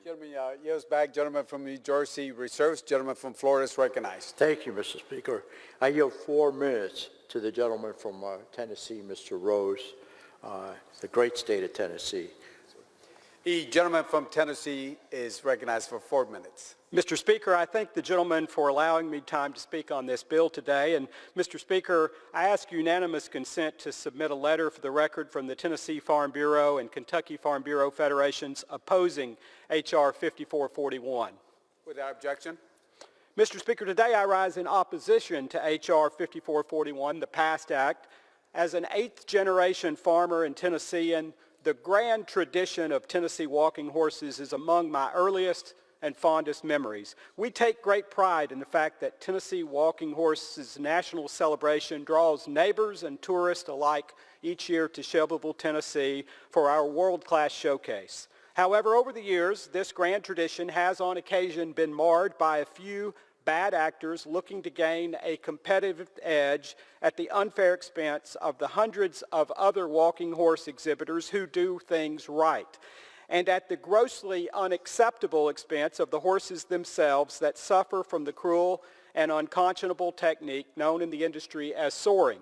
Gentleman yields back. Gentleman from New Jersey reserves. Gentleman from Florida is recognized. Thank you, Mr. Speaker. I yield 4 minutes to the gentleman from Tennessee, Mr. Rose. The great state of Tennessee. The gentleman from Tennessee is recognized for 4 minutes. Mr. Speaker, I thank the gentleman for allowing me time to speak on this bill today. And Mr. Speaker, I ask unanimous consent to submit a letter for the record from the Tennessee Farm Bureau and Kentucky Farm Bureau Federations opposing H.R. 5441. Without objection. Mr. Speaker, today I rise in opposition to H.R. 5441, the PAST Act. As an 8th-generation farmer and Tennessean, the grand tradition of Tennessee walking horses is among my earliest and fondest memories. We take great pride in the fact that Tennessee Walking Horses National Celebration draws neighbors and tourists alike each year to Shelbyville, Tennessee for our world-class showcase. However, over the years, this grand tradition has on occasion been marred by a few bad actors looking to gain a competitive edge at the unfair expense of the hundreds of other walking horse exhibitors who do things right, and at the grossly unacceptable expense of the horses themselves that suffer from the cruel and unconscionable technique known in the industry as soring.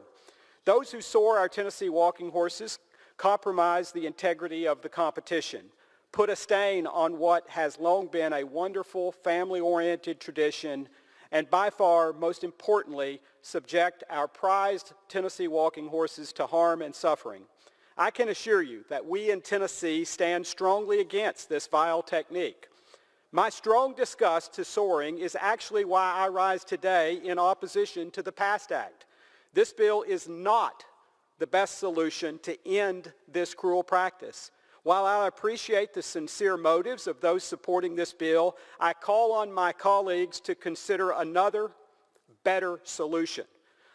Those who soar our Tennessee walking horses compromise the integrity of the competition, put a stain on what has long been a wonderful family-oriented tradition, and by far, most importantly, subject our prized Tennessee walking horses to harm and suffering. I can assure you that we in Tennessee stand strongly against this vile technique. My strong disgust to soaring is actually why I rise today in opposition to the PAST Act. This bill is not the best solution to end this cruel practice. While I appreciate the sincere motives of those supporting this bill, I call on my colleagues to consider another, better solution.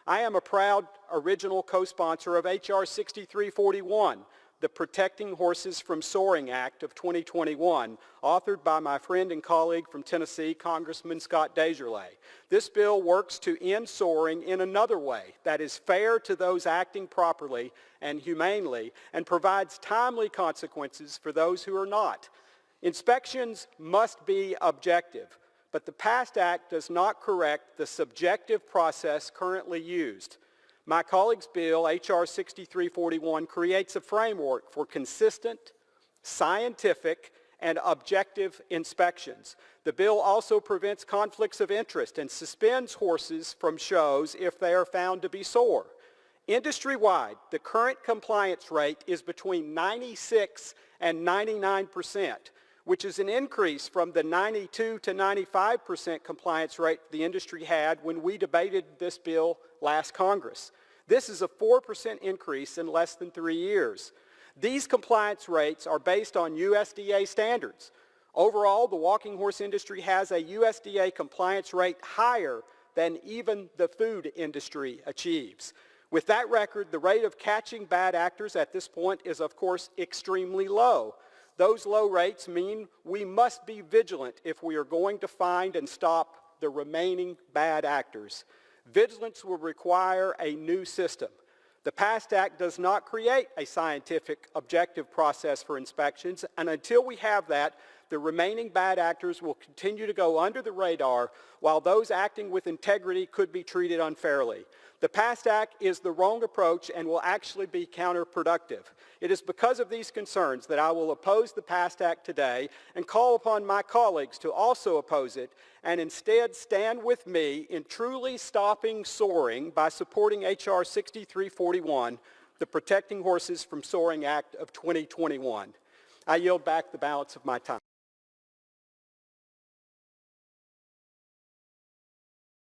I am a proud original co-sponsor of H.R. 6341, the Protecting Horses from Soaring Act of 2021, authored by my friend and colleague from Tennessee, Congressman Scott DesJarlais. This bill works to end soaring in another way that is fair to those acting properly and humanely and provides timely consequences for those who are not. Inspections must be objective, but the PAST Act does not correct the subjective process currently used. My colleague's bill, H.R. 6341, creates a framework for consistent, scientific, and objective inspections. The bill also prevents conflicts of interest and suspends horses from shows if they are found to be sore. Industry-wide, the current compliance rate is between 96 and 99%, which is an increase from the 92 to 95% compliance rate the industry had when we debated this bill last Congress. This is a 4% increase in less than 3 years. These compliance rates are based on USDA standards. Overall, the walking horse industry has a USDA compliance rate higher than even the food industry achieves. With that record, the rate of catching bad actors at this point is, of course, extremely low. Those low rates mean we must be vigilant if we are going to find and stop the remaining bad actors. Vigilance will require a new system. The PAST Act does not create a scientific, objective process for inspections, and until we have that, the remaining bad actors will continue to go under the radar while those acting with integrity could be treated unfairly. The PAST Act is the wrong approach and will actually be counterproductive. It is because of these concerns that I will oppose the PAST Act today and call upon my colleagues to also oppose it and instead stand with me in truly stopping soaring by supporting H.R. 6341, the Protecting Horses from Soaring Act of 2021. I yield back the balance of my time.